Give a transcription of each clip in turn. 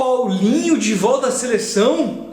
Paulinho de volta à seleção?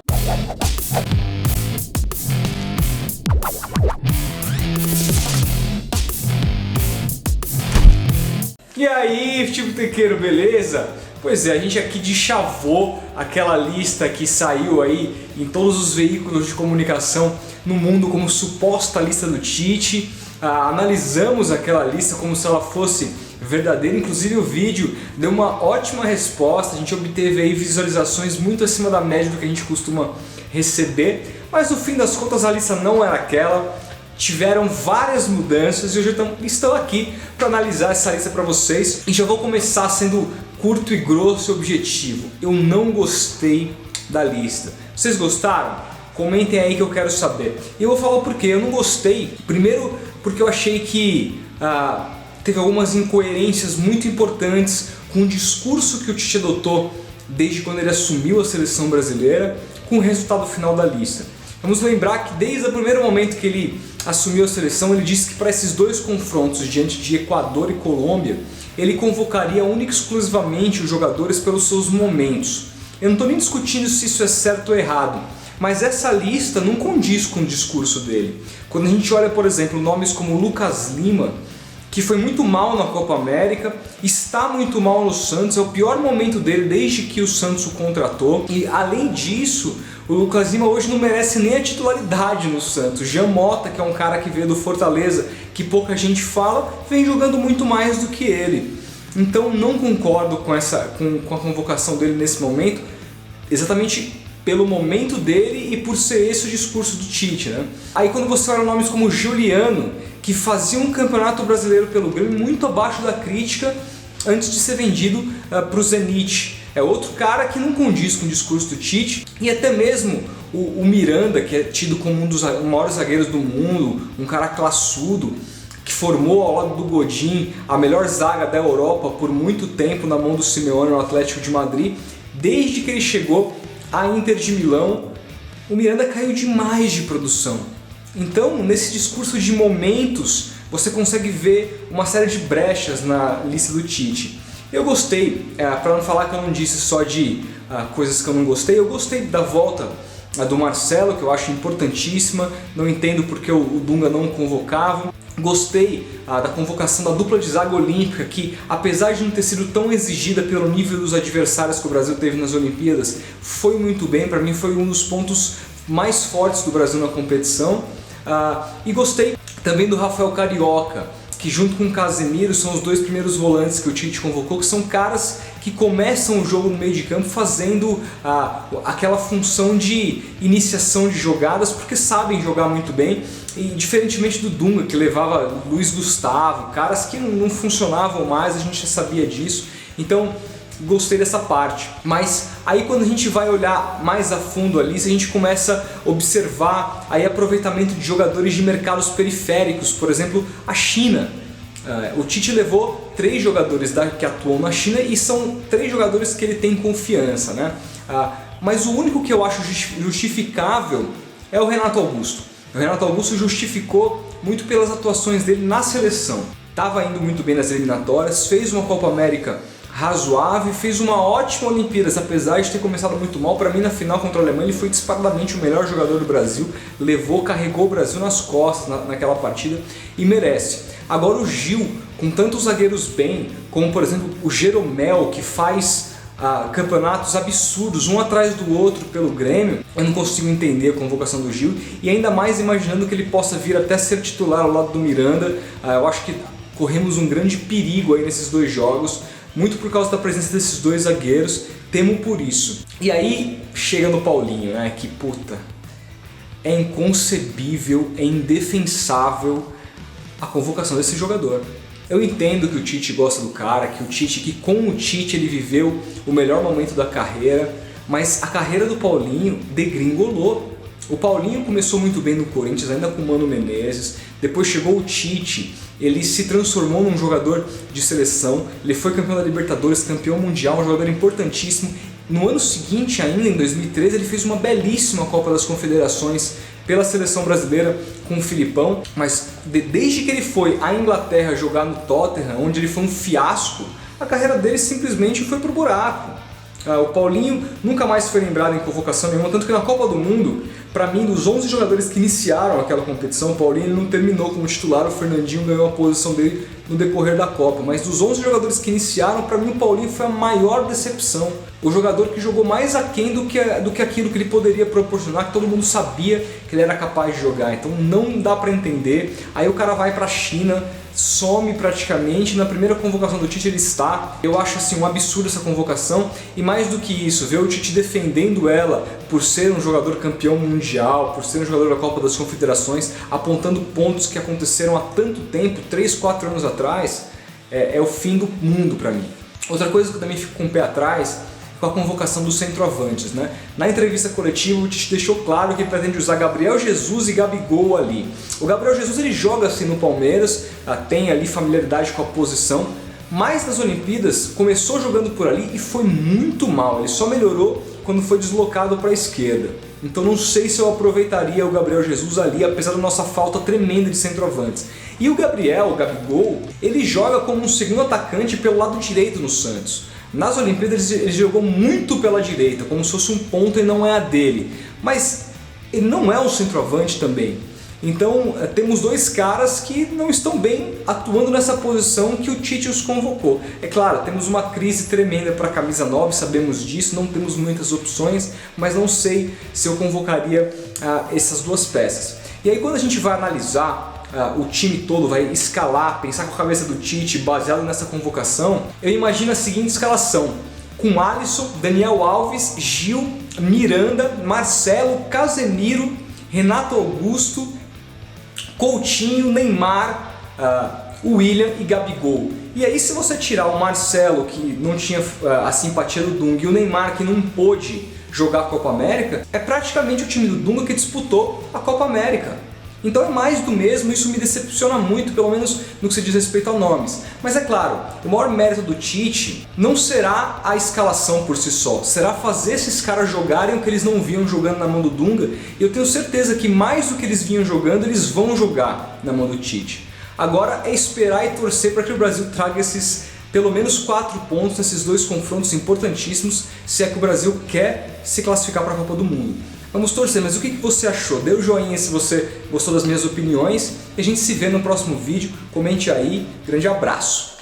E aí, futebotequeiro, beleza? Pois é, a gente aqui deschavou aquela lista que saiu aí em todos os veículos de comunicação no mundo como suposta lista do Tite. Analisamos aquela lista como se ela fosse verdadeira, inclusive o vídeo deu uma ótima resposta, a gente obteve aí visualizações muito acima da média do que a gente costuma receber, mas no fim das contas a lista não era aquela. Tiveram várias mudanças e hoje eu estou aqui para analisar essa lista para vocês. E já vou começar sendo curto e grosso e objetivo. Eu não gostei da lista. Vocês gostaram? Comentem aí que eu quero saber. E eu vou falar o porquê. Eu não gostei. Primeiro porque eu achei que teve algumas incoerências muito importantes com o discurso que o Tite adotou desde quando ele assumiu a seleção brasileira com o resultado final da lista. Vamos lembrar que desde o primeiro momento que ele assumiu a seleção, ele disse que para esses dois confrontos diante de Equador e Colômbia, ele convocaria única e exclusivamente os jogadores pelos seus momentos. Eu não estou nem discutindo se isso é certo ou errado, mas essa lista não condiz com o discurso dele. Quando a gente olha, por exemplo, nomes como Lucas Lima, que foi muito mal na Copa América, está muito mal no Santos, é o pior momento dele desde que o Santos o contratou. E além disso, o Lucas Lima hoje não merece nem a titularidade no Santos. Jean Mota, que é um cara que veio do Fortaleza, que pouca gente fala, vem jogando muito mais do que ele. Então não concordo com a convocação dele nesse momento, exatamente pelo momento dele e por ser esse o discurso do Tite, né? Aí quando você olha nomes como Juliano, que fazia um campeonato brasileiro pelo Grêmio muito abaixo da crítica antes de ser vendido para o Zenit. É outro cara que não condiz com o discurso do Tite. E até mesmo o Miranda, que é tido como um dos maiores zagueiros do mundo, um cara classudo, que formou ao lado do Godin a melhor zaga da Europa por muito tempo na mão do Simeone no Atlético de Madrid. Desde que ele chegou à Inter de Milão, o Miranda caiu demais de produção. Então, nesse discurso de momentos, você consegue ver uma série de brechas na lista do Tite. Eu gostei, para não falar que eu não disse só de coisas que eu não gostei, eu gostei da volta do Marcelo, que eu acho importantíssima, não entendo porque o Dunga não o convocava. Gostei da convocação da dupla de zaga olímpica, que apesar de não ter sido tão exigida pelo nível dos adversários que o Brasil teve nas Olimpíadas, foi muito bem, para mim foi um dos pontos mais fortes do Brasil na competição. E gostei também do Rafael Carioca, que junto com o Casemiro são os dois primeiros volantes que o Tite convocou, que são caras que começam o jogo no meio de campo fazendo aquela função de iniciação de jogadas, porque sabem jogar muito bem, e diferentemente do Dunga, que levava Luiz Gustavo, caras que não funcionavam mais, a gente já sabia disso. Então gostei dessa parte, mas aí quando a gente vai olhar mais a fundo a lista, a gente começa a observar aí aproveitamento de jogadores de mercados periféricos, por exemplo, a China. O Tite levou 3 jogadores que atuam na China e são 3 jogadores que ele tem confiança, né? Mas o único que eu acho justificável é o Renato Augusto. O Renato Augusto justificou muito pelas atuações dele na seleção. Estava indo muito bem nas eliminatórias, fez uma Copa América razoável, fez uma ótima Olimpíadas, apesar de ter começado muito mal. Para mim, na final contra a Alemanha, ele foi disparadamente o melhor jogador do Brasil, carregou o Brasil nas costas naquela partida e merece. Agora o Gil, com tantos zagueiros bem, como por exemplo o Jeromel, que faz campeonatos absurdos, um atrás do outro pelo Grêmio, eu não consigo entender a convocação do Gil, e ainda mais imaginando que ele possa vir até ser titular ao lado do Miranda. Eu acho que corremos um grande perigo aí nesses dois jogos, muito por causa da presença desses dois zagueiros, temo por isso. E aí chega no Paulinho, né, que puta, é inconcebível, é indefensável a convocação desse jogador. Eu entendo que o Tite gosta do cara, que com o Tite ele viveu o melhor momento da carreira, mas a carreira do Paulinho degringolou. O Paulinho começou muito bem no Corinthians, ainda com o Mano Menezes, depois chegou o Tite, ele se transformou num jogador de seleção, ele foi campeão da Libertadores, campeão mundial, um jogador importantíssimo. No ano seguinte, ainda em 2013, ele fez uma belíssima Copa das Confederações pela seleção brasileira com o Filipão, mas desde que ele foi à Inglaterra jogar no Tottenham, onde ele foi um fiasco, a carreira dele simplesmente foi pro buraco. O Paulinho nunca mais foi lembrado em convocação nenhuma, tanto que na Copa do Mundo, para mim, dos 11 jogadores que iniciaram aquela competição, o Paulinho não terminou como titular, o Fernandinho ganhou a posição dele no decorrer da Copa. Mas dos 11 jogadores que iniciaram, para mim o Paulinho foi a maior decepção. O jogador que jogou mais aquém do que aquilo que ele poderia proporcionar, que todo mundo sabia que ele era capaz de jogar. Então não dá para entender. Aí o cara vai para a China, some praticamente, na primeira convocação do Tite ele está. Eu acho assim um absurdo essa convocação, e mais do que isso, ver o Tite defendendo ela por ser um jogador campeão mundial, por ser um jogador da Copa das Confederações, apontando pontos que aconteceram há tanto tempo, 3, 4 anos atrás, é o fim do mundo para mim. Outra coisa que eu também fico com o pé atrás com a convocação dos centroavantes, né? Na entrevista coletiva o Tite deixou claro que pretende usar Gabriel Jesus e Gabigol ali. O Gabriel Jesus ele joga assim no Palmeiras, tem ali familiaridade com a posição, mas nas Olimpíadas começou jogando por ali e foi muito mal, ele só melhorou quando foi deslocado para a esquerda. Então não sei se eu aproveitaria o Gabriel Jesus ali, apesar da nossa falta tremenda de centroavantes. E o Gabigol, ele joga como um segundo atacante pelo lado direito no Santos. Nas Olimpíadas ele jogou muito pela direita, como se fosse um ponto e não é a dele. Mas ele não é um centroavante também. Então temos dois caras que não estão bem atuando nessa posição que o Tite os convocou. É claro, temos uma crise tremenda para a camisa 9, sabemos disso, não temos muitas opções, mas não sei se eu convocaria essas duas peças. E aí quando a gente vai analisar o time todo, vai escalar, pensar com a cabeça do Tite baseado nessa convocação, eu imagino a seguinte escalação: com Alisson, Daniel Alves, Gil, Miranda, Marcelo, Casemiro, Renato Augusto, Coutinho, Neymar, William e Gabigol. E aí se você tirar o Marcelo, que não tinha a simpatia do Dunga, e o Neymar, que não pôde jogar a Copa América, é praticamente o time do Dunga que disputou a Copa América. Então é mais do mesmo, isso me decepciona muito, pelo menos no que se diz respeito a nomes. Mas é claro, o maior mérito do Tite não será a escalação por si só, será fazer esses caras jogarem o que eles não vinham jogando na mão do Dunga, e eu tenho certeza que mais do que eles vinham jogando, eles vão jogar na mão do Tite. Agora é esperar e torcer para que o Brasil traga esses pelo menos 4 pontos nesses dois confrontos importantíssimos, se é que o Brasil quer se classificar para a Copa do Mundo. Vamos torcer, mas o que você achou? Dê o joinha se você gostou das minhas opiniões e a gente se vê no próximo vídeo. Comente aí. Grande abraço!